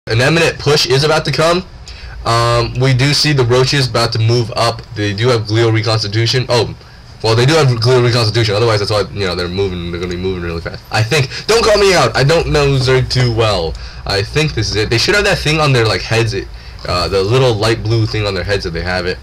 An imminent push is about to come. We do see the roaches about to move up. They do have glial reconstitution. Oh, well, they do have glial reconstitution. Otherwise, that's why they're moving. They're gonna be moving really fast. I think. Don't call me out. I don't know Zerg too well. I think this is it. They should have that thing on their heads. The little light blue thing on their heads if they have it.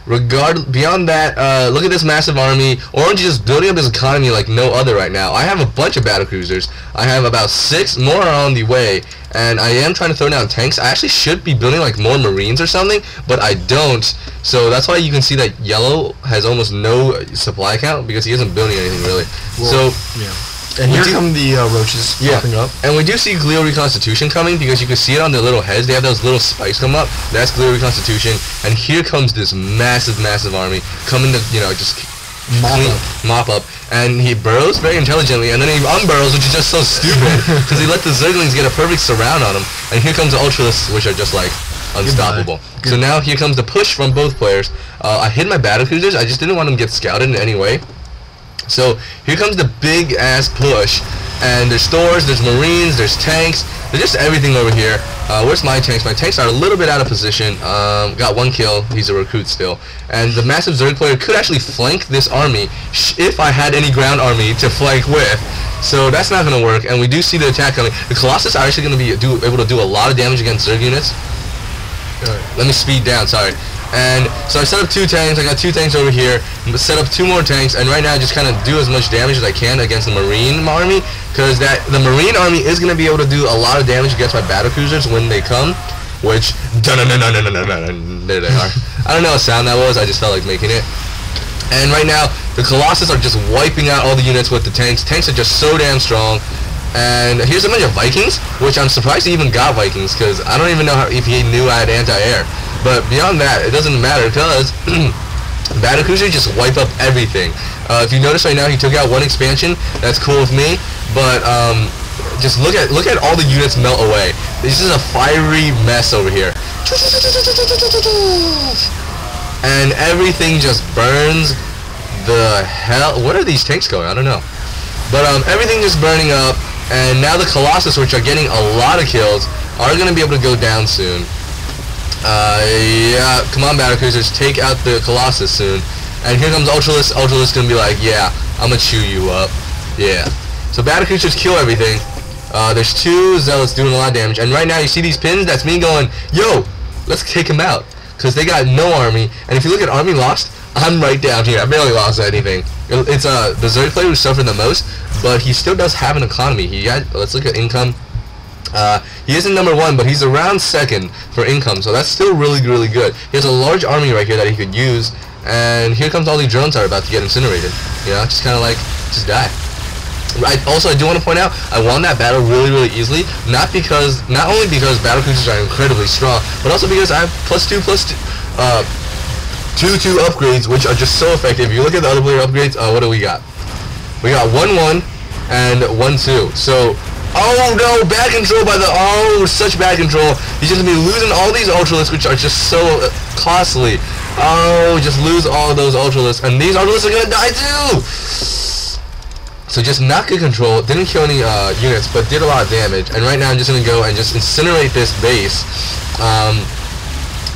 Beyond that, look at this massive army. Orange is building up his economy like no other right now. I have a bunch of battlecruisers. I have about 6 more on the way, and I am trying to throw down tanks. I actually should be building like more marines or something, but I don't. So that's why you can see that yellow has almost no supply count because he isn't building anything really. Well, so yeah. And here come the roaches popping up. And we do see glial reconstitution coming because you can see it on their little heads. They have those little spikes come up. That's glial reconstitution. And here comes this massive, massive army coming to, just mop up. And he burrows very intelligently, and then he unburrows, which is just so stupid because he let the Zerglings get a perfect surround on him. And here comes the Ultralisks, which are just like unstoppable. So now here comes the push from both players. I hid my battlecruisers. I just didn't want them to get scouted in any way. So here comes the big ass push, and there's stores, there's marines, there's tanks, there's just everything over here. Where's my tanks? My tanks are a little bit out of position. Got 1 kill. He's a recruit still, and the massive Zerg player could actually flank this army if I had any ground army to flank with. So that's not gonna work, and we do see the attack coming. The Colossus are actually gonna be able to do a lot of damage against Zerg units. Let me speed down. Sorry. And so I set up 2 tanks. I got 2 tanks over here. Set up 2 more tanks, and right now I just kind of do as much damage as I can against the marine army, because the marine army is going to be able to do a lot of damage against my battlecruisers when they come. Which there they are. I don't know what sound that was. I just felt like making it. And right now the Colossus are just wiping out all the units with the tanks. Tanks are just so damn strong. And here's a bunch of Vikings, which I'm surprised he even got Vikings, because I don't even know if he knew I had anti-air. But beyond that, it doesn't matter, because battlecruisers just wipe up everything. If you notice right now, he took out 1 expansion. That's cool with me. But just look at all the units melt away. This is a fiery mess over here. And everything just burns the hell. What are these tanks going? I don't know. But everything just burning up. And now the Colossus, which are getting a lot of kills, are going to be able to go down soon. Yeah, come on battlecruisers, take out the Colossus soon. And here comes Ultralisk. Ultralisk gonna be like, yeah, I'm gonna chew you up. Yeah. So battlecruisers kill everything. There's 2 zealots doing a lot of damage. And right now you see these pins, that's me going, yo, let's take them out. Because they got no army. And if you look at army lost, I'm right down here. I barely lost anything. It's the Zerg player who suffered the most, but he still does have an economy. Let's look at income. He isn't number 1, but he's around 2nd for income, so that's still really, really good. He has a large army right here that he could use, and here comes all these drones that are about to get incinerated. Just kind of like, just die. I do want to point out, I won that battle really, really easily, not only because battlecruisers are incredibly strong, but also because I have +2 upgrades, which are just so effective. If you look at the other player upgrades, what do we got? We got 1-1 and 1-2. So, oh no, bad control by such bad control. He's just gonna be losing all these Ultralisks, which are just so costly. Oh, just lose all of those Ultralisks, and these Ultralisks are gonna die too. So just not good control, didn't kill any units, but did a lot of damage. And right now I'm just gonna go and just incinerate this base.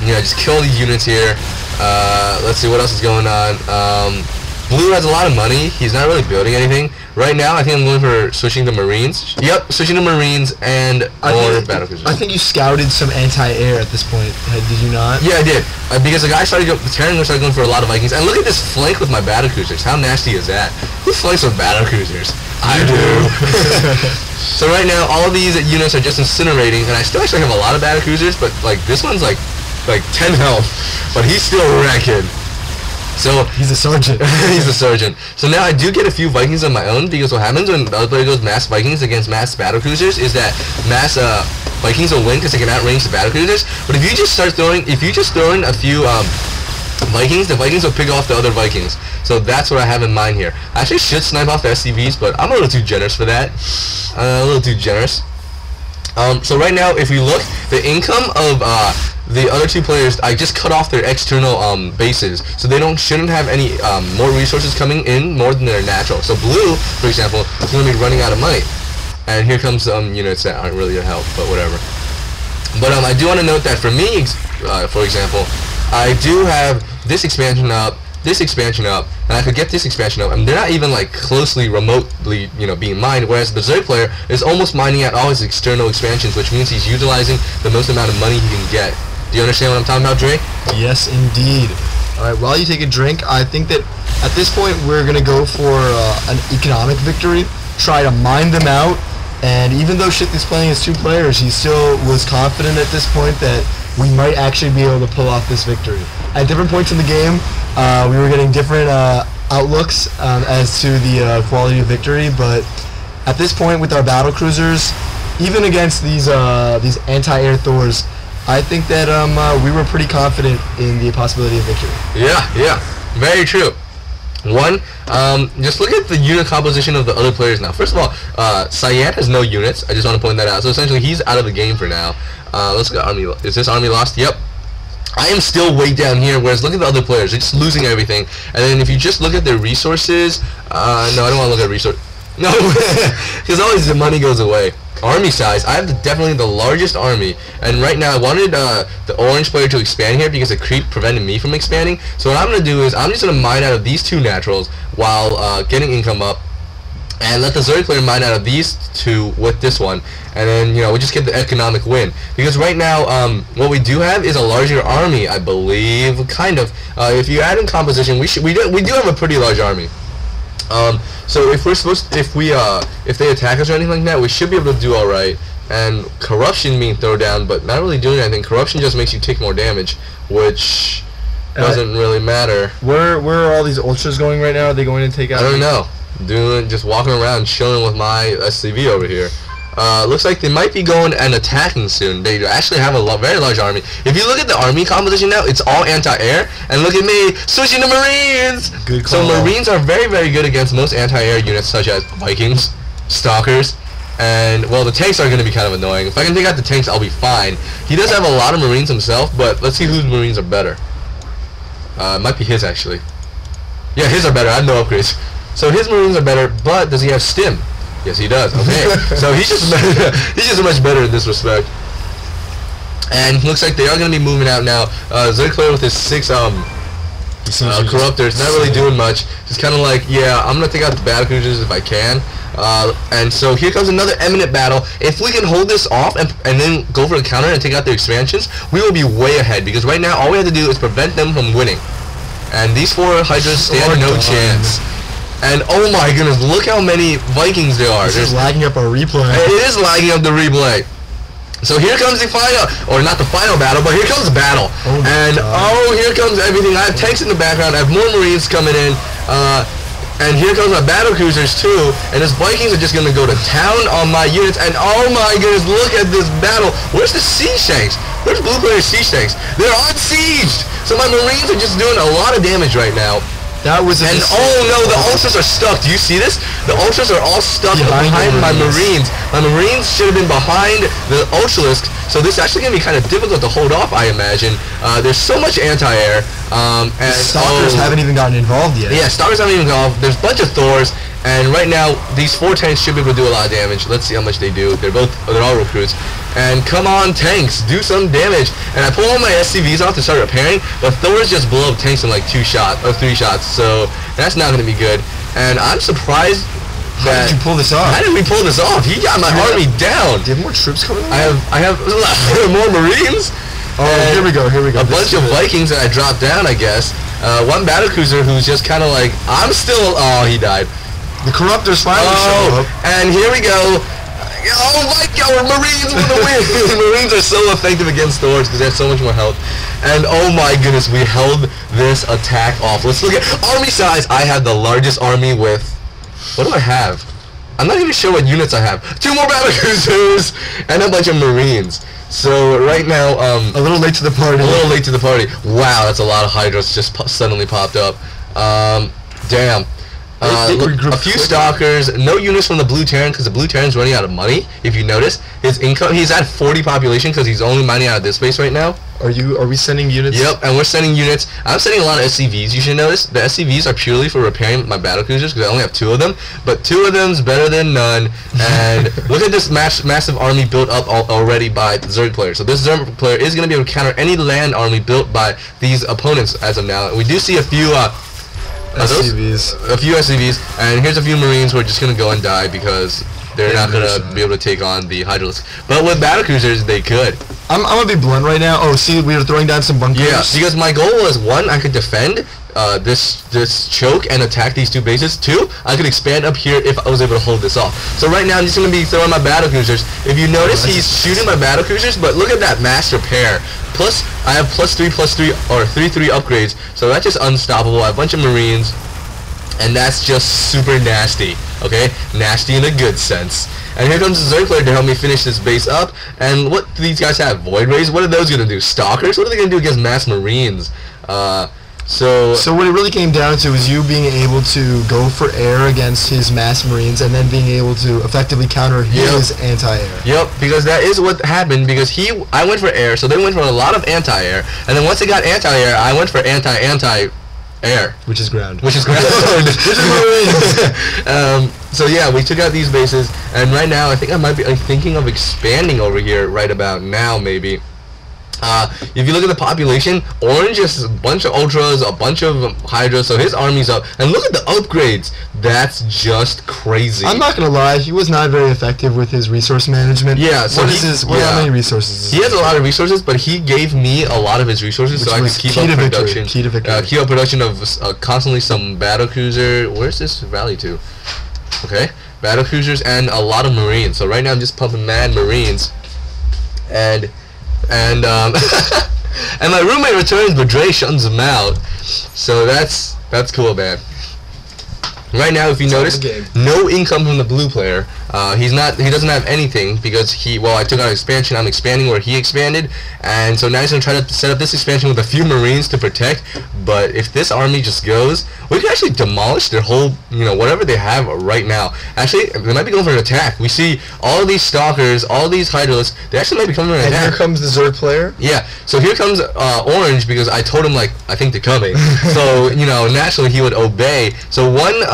Just kill these units here. Let's see what else is going on. Blue has a lot of money. He's not really building anything. Right now, I think I'm going for switching to Marines. Yep, switching to Marines and more battlecruisers. I think you scouted some anti-air at this point. Did you not? Yeah, I did. Because the guy started going for a lot of Vikings. And look at this flank with my battlecruisers. How nasty is that? Who flanks with battlecruisers? I do. So right now, all of these units are just incinerating, and I still actually have a lot of battlecruisers, but like this one's like 10 health, but he's still wrecking. So he's a sergeant. He's a sergeant. So now I do get a few Vikings on my own, because what happens when the other player goes mass Vikings against mass battlecruisers is that mass Vikings will win because they can outrange the battlecruisers. But if you just throw in a few Vikings, the Vikings will pick off the other Vikings. So that's what I have in mind here. I actually should snipe off the SCVs, but I'm a little too generous for that. A little too generous. So right now, if we look, the income of the other 2 players, I just cut off their external bases, so they shouldn't have any more resources coming in more than their natural. So blue, for example, is going to be running out of money. and here comes some units that aren't really your help, but whatever. But I do want to note that for me, for example, I do have this expansion up, and I could get this expansion up, and they're not even like closely, remotely, being mined. Whereas the Zerg player is almost mining out all his external expansions, which means he's utilizing the most amount of money he can get. Do you understand what I'm talking about, Dre? Yes, indeed. All right. While you take a drink, I think that at this point we're gonna go for an economic victory. Try to mine them out, and even though Shit is playing as 2 players, he still was confident at this point that we might actually be able to pull off this victory. At different points in the game, we were getting different outlooks as to the quality of victory, but at this point with our battle cruisers, even against these anti-air Thors, I think that we were pretty confident in the possibility of victory. Yeah, very true. One, just look at the unit composition of the other players now. First of all, Cyan has no units. I just want to point that out. So essentially, he's out of the game for now. Let's go army. Is this army lost? Yep. I am still way down here, whereas look at the other players. They're just losing everything. And then if you just look at their resources, no, I don't want to look at resources. No, because always the money goes away. Army size, I have definitely the largest army, and right now I wanted the orange player to expand here because the creep prevented me from expanding. So what I'm going to do is I'm just going to mine out of these 2 naturals while getting income up, and let the Zerg player mine out of these 2 with this one, and then we just get the economic win. Because right now what we do have is a larger army, I believe, kind of. If you add in composition, we do have a pretty large army. So if they attack us or anything like that, we should be able to do all right. And corruption being thrown down, but not really doing anything. Corruption just makes you take more damage, which doesn't really matter. Where are all these ultras going right now? Are they going to take out? I don't know. Just walking around, chilling with my SCV over here. Looks like they might be going and attacking soon. They actually have a very large army. If you look at the army composition now, it's all anti-air. And look at me, switching to Marines! Good call. So Marines are very, very good against most anti-air units, such as Vikings, Stalkers, and, well, the tanks are going to be kind of annoying. If I can take out the tanks, I'll be fine. He does have a lot of Marines himself, but let's see whose Marines are better. It might be his, actually. Yeah, his are better. I have no upgrades. So his Marines are better, but does he have stim? Yes, he does. Okay, so he's just much better in this respect. And looks like they are going to be moving out now. Zerg player with his 6 corruptors, not really doing much. Just kind of like, yeah, I'm going to take out the battle cruisers if I can. And so here comes another eminent battle. If we can hold this off and then go for a counter and take out their expansions, we will be way ahead. Because right now, all we have to do is prevent them from winning. And these 4 Hydras stand no chance. And oh my goodness, look how many Vikings there are. This is lagging up our replay. It is lagging up the replay. So here comes the final, or not the final battle, but here comes the battle. Here comes everything. I have tanks in the background. I have more Marines coming in. And here comes my battle cruisers too. And these Vikings are just going to go to town on my units. And oh my goodness, look at this battle. Where's the siege tanks? Where's blue player siege tanks? They're unsieged. So my Marines are just doing a lot of damage right now. That was oh no, the ultras are stuck. Do you see this? The ultras are all stuck behind my Marines. My Marines should have been behind the ultralisk, so this is actually going to be kind of difficult to hold off, I imagine. There's so much anti-air. And Stalkers haven't even gotten involved yet. Yeah, Stalkers haven't even gone off. There's a bunch of Thors, and right now these 4 tanks should be able to do a lot of damage. Let's see how much they do. They're all recruits. And come on, tanks, do some damage. And I pull all my SCVs off to start repairing, but Thors just blow up tanks in like 2 shots or 3 shots, so that's not going to be good. And I'm surprised How did you pull this off? How did we pull this off? He got my army down. Do you have more troops coming in? I have more Marines. Oh, here we go. A bunch of Vikings that I dropped down, I guess. One battlecruiser who's just kind of like, I'm still. Oh, he died. The Corruptors finally show up. And here we go. Oh my God, Marines for the win! Marines are so effective against Thors because they have so much more health. And oh my goodness, we held this attack off. Let's look at army size. I have the largest army with. What do I have? I'm not even sure what units I have. 2 more battlecruisers and a bunch of Marines. So right now, a little late to the party. Wow, that's a lot of Hydras just suddenly popped up. Damn. A few stalkers, no units from the blue Terran because the blue Terran's running out of money. If you notice, his income, he's at 40 population because he's only mining out of this base right now. Are we sending units? Yep, and we're sending units. I'm sending a lot of SCVs. You should notice the SCVs are purely for repairing my battle cruisers because I only have 2 of them. But 2 of them's better than none. And look at this massive army built up already by the Zerg player. So this Zerg player is going to be able to counter any land army built by these opponents as of now. And we do see a few SCVs. A few SCVs, and here's a few Marines who are just going to go and die because they're not going to be able to take on the Hydralisks. But with battle cruisers, they could. I'm going to be blunt right now. Oh, see, we are throwing down some bunkers. Yeah, because my goal was, 1, I could defend this choke and attack these 2 bases. 2, I could expand up here if I was able to hold this off. So right now, I'm just going to be throwing my battle cruisers. If you notice, he's shooting my battle cruisers, but look at that mass repair. Plus, I have +3/+3 or 3/3 upgrades, so that's just unstoppable. I have a bunch of Marines, and that's just super nasty. Okay, nasty in a good sense. And here comes the Zerg player to help me finish this base up. And what do these guys have? Void Rays? What are those gonna do? Stalkers? What are they gonna do against mass Marines? So what it really came down to is you being able to go for air against his mass Marines and then being able to effectively counter his anti-air. Yep, because that is what happened, because I went for air, so they went for a lot of anti-air, and then once they got anti-air, I went for anti-air. Which is ground. Which is ground. Which is Marines. So yeah, we took out these bases, and right now I think I might be thinking of expanding over here right about now, maybe. If you look at the population, Orange is a bunch of Ultras, a bunch of Hydras, so his army's up. And look at the upgrades. That's just crazy. I'm not going to lie, he was not very effective with his resource management. Yeah, so how many resources? He has a lot of resources, but he gave me a lot of his resources, so I could keep up production. Key to victory. Keep up production of constantly some battle cruiser. Where's this rally to? Okay, battle cruisers and a lot of Marines. So right now I'm just pumping mad Marines, and and my roommate returns, but Dre shuns him out. So that's cool, man. Right now, if you notice, no income from the blue player. He doesn't have anything because I took out expansion. I'm expanding where he expanded, and so now he's gonna try to set up this expansion with a few Marines to protect. But if this army just goes, we can actually demolish their whole, whatever they have right now. Actually, they might be going for an attack. We see all of these stalkers, all of these Hydralisks. They actually might be coming for an attack. And here comes the Zerg player. Yeah. So here comes Orange because I told him I think they're coming. So naturally he would obey. So one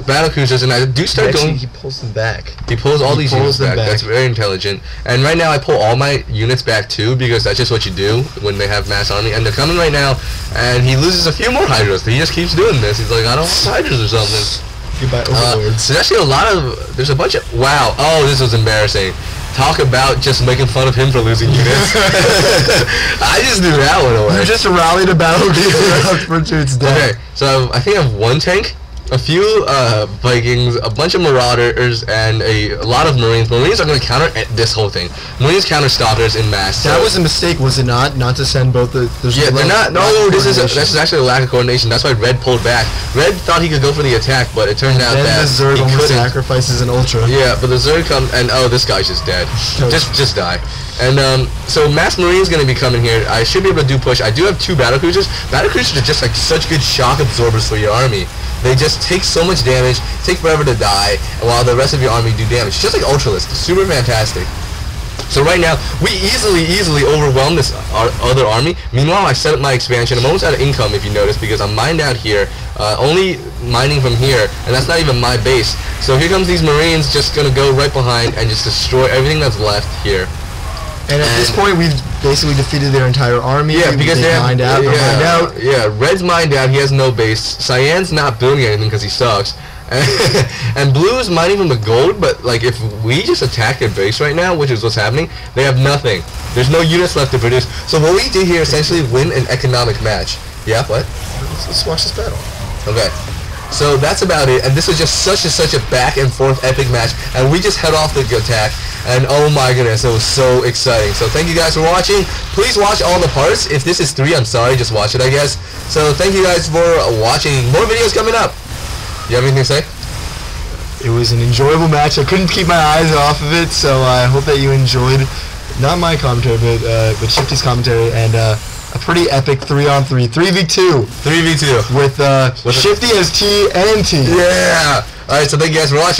battle cruisers, and I do start going. He pulls them back. He pulls all these units back. That's very intelligent. And right now I pull all my units back too, because that's just what you do when they have mass army. And they're coming right now, and he loses a few more Hydras. He just keeps doing this. He's like, I don't want Hydras or something. Goodbye, Overlords. There's actually there's a bunch of, wow. Oh, this was embarrassing. Talk about just making fun of him for losing units. I just threw that one away. You just rallied a battle to its death. Okay, so I think I have 1 tank, a few Vikings, a bunch of Marauders, and a lot of Marines. Marines are going to counter this whole thing. Marines counter Stalkers in mass. That was a mistake, was it not? Not to send both the... Yeah, they're not... No, this is actually a lack of coordination. That's why Red pulled back. Red thought he could go for the attack, but it turned out that the Zerg he almost couldn't. Sacrifices an Ultra. Yeah, but the Zerg comes, and this guy's just dead. Just die. And so Mass Marine's going to be coming here. I should be able to do push. I do have 2 battle cruisers. Battle cruisers are just like such good shock absorbers for your army. They just take so much damage, take forever to die, while the rest of your army do damage. Just like Ultralisk. Super fantastic. So right now, we easily overwhelm this other army. Meanwhile, I set up my expansion. I'm almost out of income, if you notice, because I'm mined out here. Only mining from here, and that's not even my base. So here comes these Marines just going to go right behind and just destroy everything that's left here. And at this point, we've basically defeated their entire army. Yeah, because they're mined out. Yeah, Red's mined out. He has no base. Cyan's not building anything because he sucks. And Blue's mining from the gold, but like if we just attack their base right now, which is what's happening, they have nothing. There's no units left to produce. So what we do here is essentially win an economic match. Yeah, what? Let's watch this battle. Okay. So that's about it, and this was just such a back and forth epic match, and we just head off the attack, and oh my goodness, it was so exciting. So thank you guys for watching. Please watch all the parts. If this is 3, I'm sorry, just watch it, I guess. So thank you guys for watching. More videos coming up. You have anything to say? It was an enjoyable match. I couldn't keep my eyes off of it, so I hope that you enjoyed, not my commentary, but Shifty's commentary, and a pretty epic 3-on-3, 3v2 3v2 with Shifty as T and T. Yeah. All right. So thank you guys for watching.